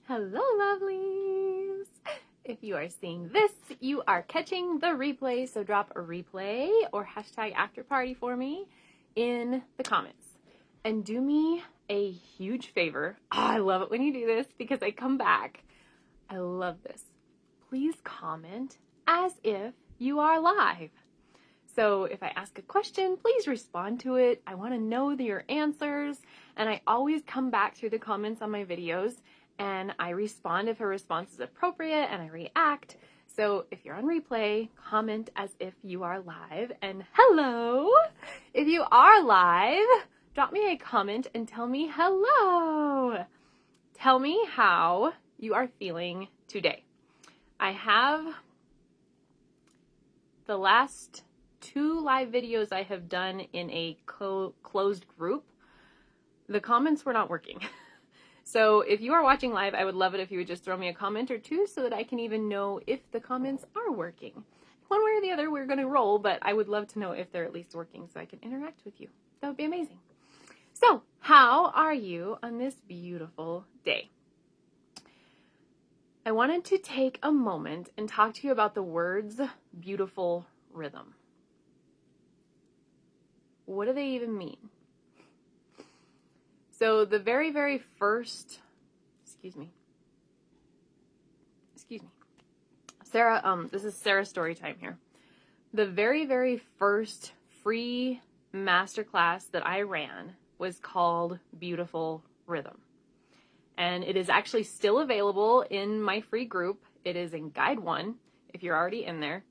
Hello, lovelies! If you are seeing this, you are catching the replay, so drop a replay or hashtag after party for me in the comments. And do me a huge favor. I love it when you do this because I come back. I love this. Please comment as if you are live. So if I ask a question, please respond to it. I want to know your answers, and I always come back through the comments on my videos and I respond if a response is appropriate and I react. So if you're on replay, comment as if you are live. And hello! If you are live, drop me a comment and tell me hello. Tell me how you are feeling today. I have the last 2 live videos I have done in a closed group. The comments were not working. So if you are watching live, I would love it if you would just throw me a comment or 2 so that I can even know if the comments are working. One way or the other, we're going to roll, but I would love to know if they're at least working so I can interact with you. That would be amazing. So, how are you on this beautiful day? I wanted to take a moment and talk to you about the words beautiful rhythm. What do they even mean? So the very first, excuse me. Sarah, this is Sarah's story time here. The very first free masterclass that I ran was called Beautiful Rhythm. And it is actually still available in my free group. It is in Guide 1, if you're already in there.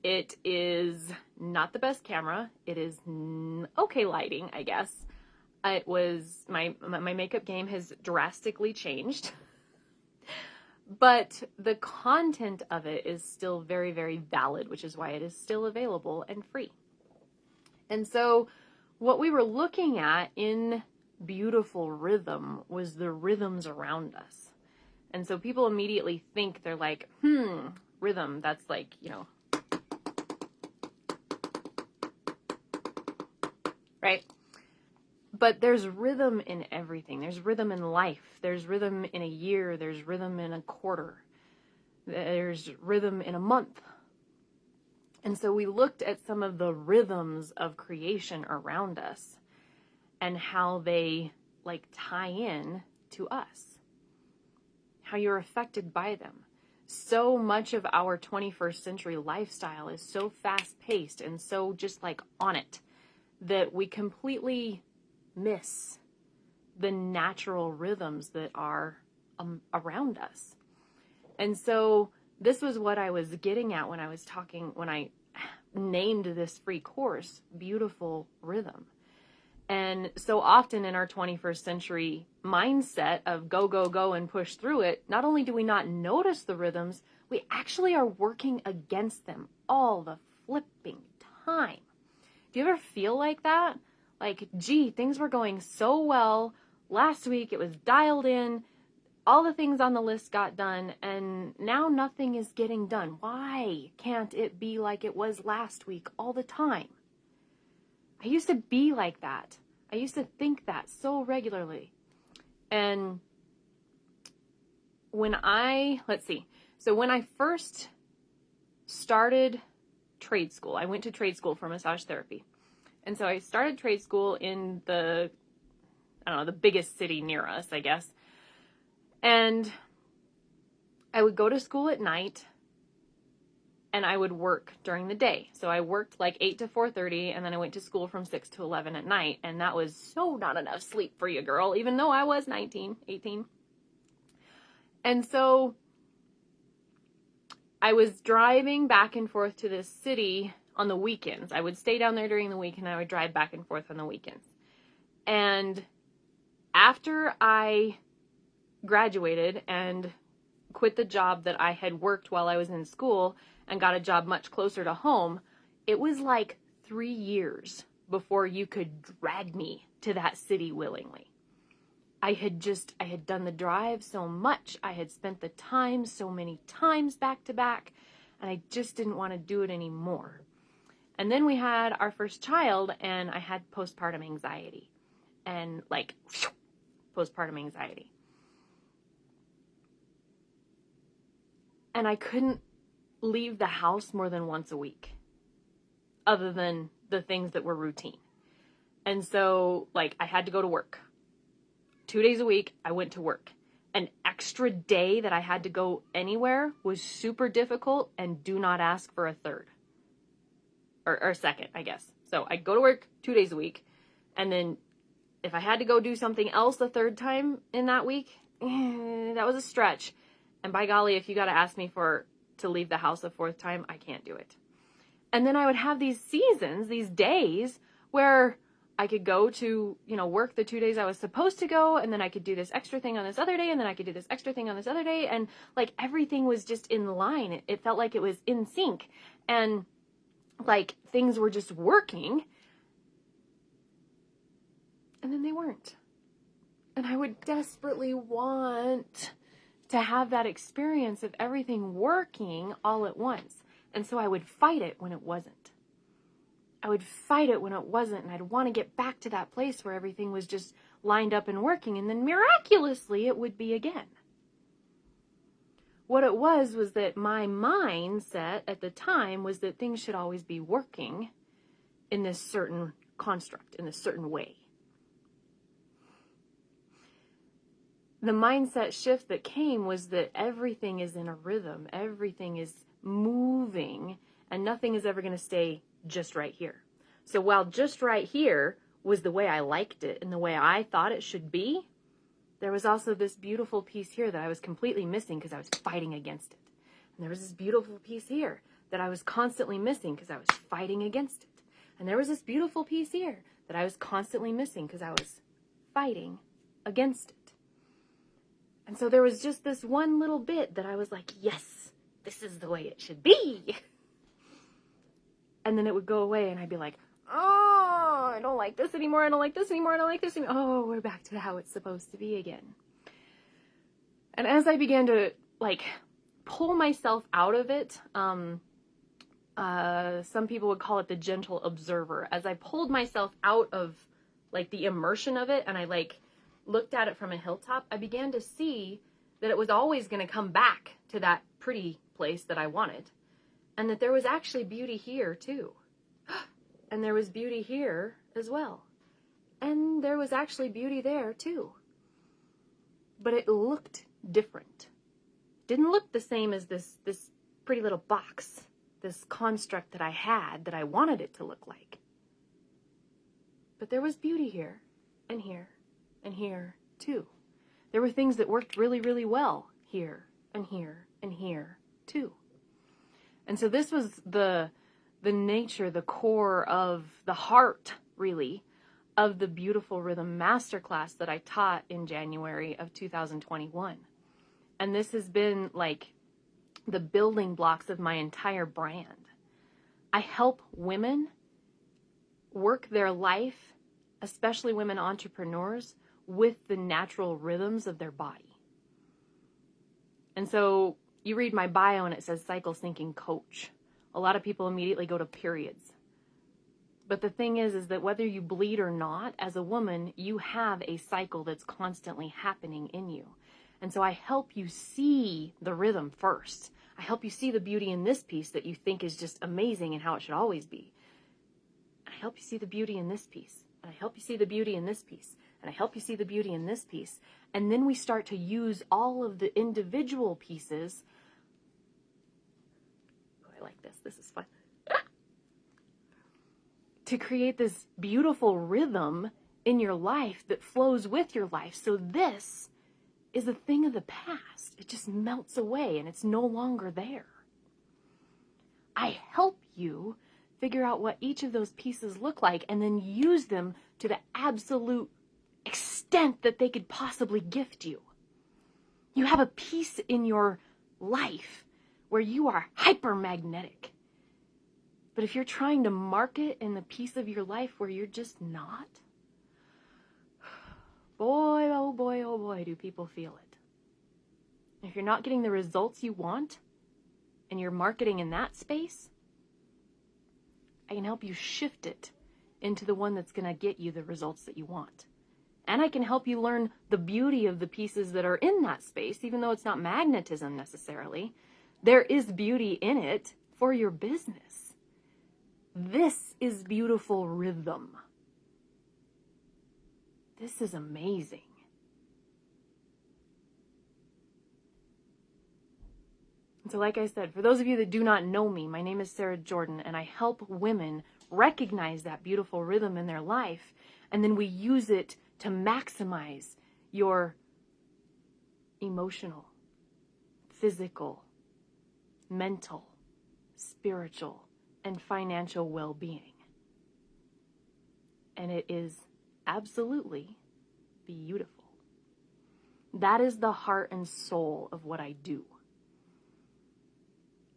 It is not the best camera. It is okay lighting, I guess. It was, my makeup game has drastically changed. But the content of it is still very valid, which is why it is still available and free. And so what we were looking at in Beautiful Rhythm was the rhythms around us. And so people immediately think, they're like, rhythm, that's like, right? But there's rhythm in everything. There's rhythm in life. There's rhythm in a year. There's rhythm in a quarter. There's rhythm in a month. And so we looked at some of the rhythms of creation around us and how they tie in to us, how you're affected by them. So much of our 21st century lifestyle is so fast-paced and so just on it that we completely miss the natural rhythms that are around us. And so this was what I was getting at when I named this free course, Beautiful Rhythm. And so often in our 21st century mindset of go and push through it, not only do we not notice the rhythms, we actually are working against them all the flipping time. Do you ever feel like that? Gee, things were going so well. Last week it was dialed in. All the things on the list got done, and now nothing is getting done. Why can't it be like it was last week all the time? I used to be like that. I used to think that so regularly. And when I first started trade school, I went to trade school for massage therapy. And so I started trade school in the biggest city near us, I guess. And I would go to school at night and I would work during the day. So I worked 8 to 4:30 and then I went to school from 6 to 11 at night. And that was so not enough sleep for you, girl, even though I was 19, 18. And so I was driving back and forth to this city on the weekends. I would stay down there during the week and I would drive back and forth on the weekends. And after I graduated and quit the job that I had worked while I was in school and got a job much closer to home, it was 3 years before you could drag me to that city willingly. I had done the drive so much. I had spent the time so many times back to back, and I just didn't want to do it anymore. And then we had our first child, and I had postpartum anxiety. And postpartum anxiety. and I couldn't leave the house more than once a week, other than the things that were routine. And so, like, I had to go to work. 2 days a week, I went to work. An extra day that I had to go anywhere was super difficult, and do not ask for a third. Or second, I guess. So I'd go to work 2 days a week, and then if I had to go do something else the third time in that week, that was a stretch. And by golly, if you got to ask me to leave the house a fourth time, I can't do it. And then I would have these seasons, these days, where I could go to, work the 2 days I was supposed to go, and then I could do this extra thing on this other day, and then I could do this extra thing on this other day, and like everything was just in line. It felt like it was in sync, and like things were just working, and then they weren't. And I would desperately want to have that experience of everything working all at once. And so I would fight it when it wasn't. I would fight it when it wasn't, and I'd want to get back to that place where everything was just lined up and working, and then miraculously it would be again. What it was that my mindset at the time was that things should always be working in this certain construct, in this certain way. The mindset shift that came was that everything is in a rhythm, everything is moving, and nothing is ever going to stay just right here. So while just right here was the way I liked it and the way I thought it should be, there was also this beautiful piece here that I was completely missing because I was fighting against it. And there was this beautiful piece here that I was constantly missing because I was fighting against it. And there was this beautiful piece here that I was constantly missing because I was fighting against it. And so there was just this one little bit that I was like, yes, this is the way it should be. And then it would go away, and I'd be like, oh, I don't like this anymore. I don't like this anymore. I don't like this anymore. Oh, we're back to how it's supposed to be again. And as I began to pull myself out of it, some people would call it the gentle observer. As I pulled myself out of the immersion of it, and I looked at it from a hilltop, I began to see that it was always going to come back to that pretty place that I wanted. And that there was actually beauty here too. And there was beauty here as well. And there was actually beauty there too. But it looked different. Didn't look the same as this pretty little box, this construct that I had that I wanted it to look like. But there was beauty here and here and here too. There were things that worked really, really well here and here and here too. And so this was the nature, the core of the heart, really, of the Beautiful Rhythm Masterclass that I taught in January of 2021. And this has been the building blocks of my entire brand. I help women work their life, especially women entrepreneurs, with the natural rhythms of their body. And so you read my bio and it says cycle syncing coach. A lot of people immediately go to periods. But the thing is that whether you bleed or not, as a woman, you have a cycle that's constantly happening in you. And so I help you see the rhythm first. I help you see the beauty in this piece that you think is just amazing and how it should always be. I help you see the beauty in this piece. And I help you see the beauty in this piece. And I help you see the beauty in this piece. And then we start to use all of the individual pieces. Oh, I like this. This is fun. To create this beautiful rhythm in your life that flows with your life. So this is a thing of the past. It just melts away and it's no longer there. I help you figure out what each of those pieces look like and then use them to the absolute extent that they could possibly gift you. You have a piece in your life where you are hyper-magnetic. But if you're trying to market in the piece of your life where you're just not, boy, oh boy, oh boy, do people feel it. If you're not getting the results you want and you're marketing in that space, I can help you shift it into the one that's going to get you the results that you want. And I can help you learn the beauty of the pieces that are in that space, even though it's not magnetism necessarily. There is beauty in it for your business. This is beautiful rhythm. This is amazing. So like I said, for those of you that do not know me, my name is Sarah Jordan, and I help women recognize that beautiful rhythm in their life, and then we use it to maximize your emotional, physical, mental, spiritual, and financial well-being. And it is absolutely beautiful. That is the heart and soul of what I do.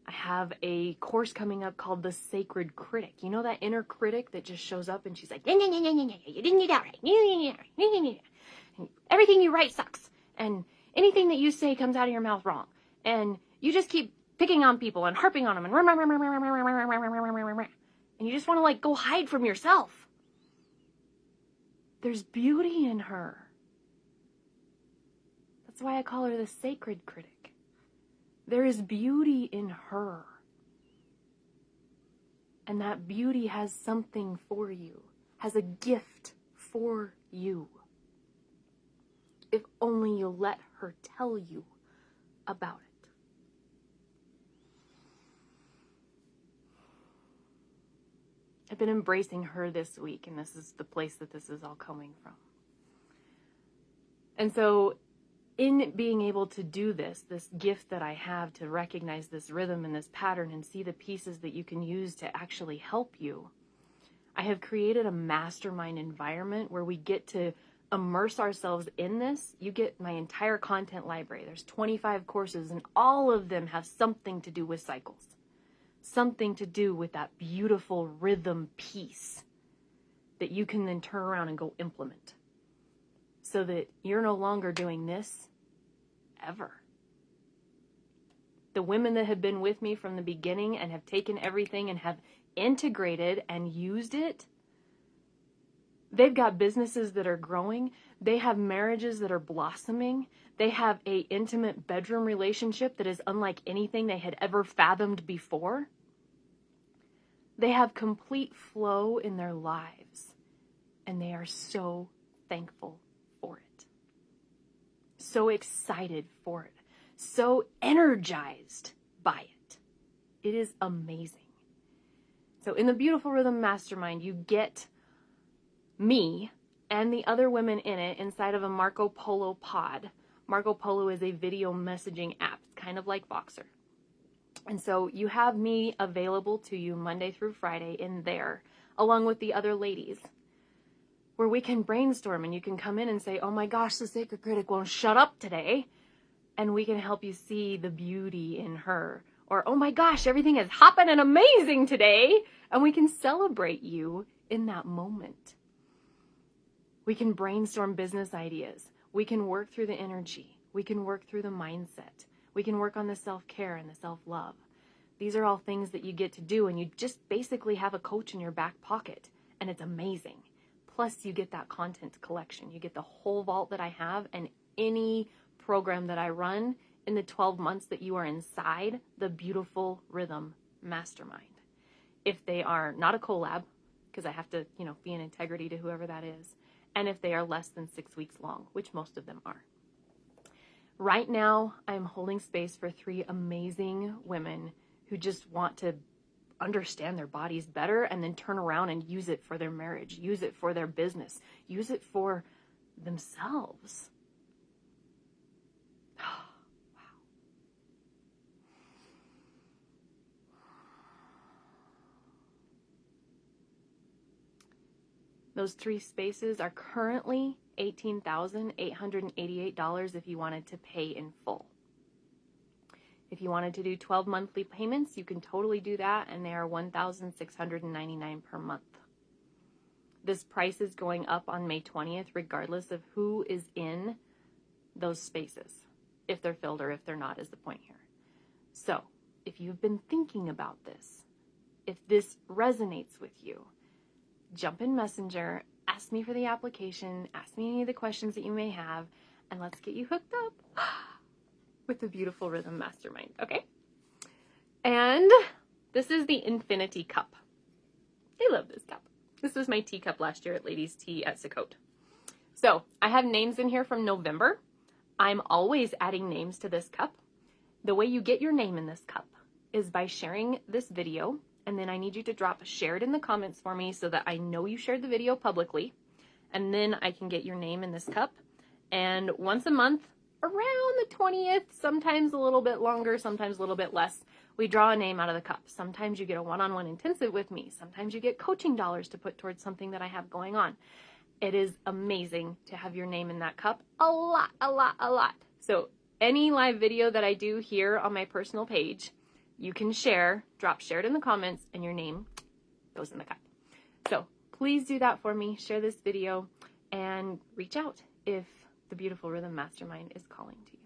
I have a course coming up called the Sacred Critic. You know that inner critic that just shows up and she's like, you didn't do that right. Everything you write sucks. And anything that you say comes out of your mouth wrong. And you just keep picking on people and harping on them and you just want to like go hide from yourself. There's beauty in her. That's why I call her the Sacred Critic. There is beauty in her. And that beauty has something for you, has a gift for you. If only you'll let her tell you about it. I've been embracing her this week, and this is the place that this is all coming from. And so, in being able to do this gift that I have to recognize this rhythm and this pattern and see the pieces that you can use to actually help you, I have created a mastermind environment where we get to immerse ourselves in this. You get my entire content library. There's 25 courses, and all of them have something to do with cycles, something to do with that beautiful rhythm piece that you can then turn around and go implement. So that you're no longer doing this ever. The women that have been with me from the beginning and have taken everything and have integrated and used it, they've got businesses that are growing. They have marriages that are blossoming. They have an intimate bedroom relationship that is unlike anything they had ever fathomed before. They have complete flow in their lives, and they are so thankful for it. So excited for it. So energized by it. It is amazing. So in the Beautiful Rhythm Mastermind, you get me and the other women in it inside of a Marco Polo pod. Marco Polo is a video messaging app. It's kind of like Voxer. And so you have me available to you Monday through Friday in there, along with the other ladies, where we can brainstorm and you can come in and say, oh my gosh, the Sacred Critic won't shut up today. And we can help you see the beauty in her. Or, oh my gosh, everything is hopping and amazing today. And we can celebrate you in that moment. We can brainstorm business ideas. We can work through the energy. We can work through the mindset. We can work on the self-care and the self-love. These are all things that you get to do, and you just basically have a coach in your back pocket, and it's amazing. Plus, you get that content collection. You get the whole vault that I have, and any program that I run in the 12 months that you are inside the Beautiful Rhythm Mastermind. If they are not a collab, because I have to, be in integrity to whoever that is, and if they are less than 6 weeks long, which most of them are. Right now, I'm holding space for 3 amazing women who just want to understand their bodies better and then turn around and use it for their marriage, use it for their business, use it for themselves. Wow. Those 3 spaces are currently $18,888 if you wanted to pay in full. If you wanted to do 12 monthly payments, you can totally do that, and they are $1,699 per month. This price is going up on May 20th, regardless of who is in those spaces, if they're filled or if they're not, is the point here. So, if you've been thinking about this, if this resonates with you, jump in Messenger, ask me for the application, ask me any of the questions that you may have, and let's get you hooked up with the Beautiful Rhythm Mastermind, okay? And this is the Infinity Cup. I love this cup. This was my teacup last year at Ladies' Tea at Sacote. So I have names in here from November. I'm always adding names to this cup. The way you get your name in this cup is by sharing this video, and then I need you to drop shared in the comments for me so that I know you shared the video publicly, and then I can get your name in this cup. And once a month, around the 20th, sometimes a little bit longer, sometimes a little bit less, we draw a name out of the cup. Sometimes you get a one-on-one intensive with me. Sometimes you get coaching dollars to put towards something that I have going on. It is amazing to have your name in that cup. A lot, a lot, a lot. So any live video that I do here on my personal page, you can share, drop shared in the comments, and your name goes in the cup. So please do that for me. Share this video and reach out if the Beautiful Rhythm Mastermind is calling to you.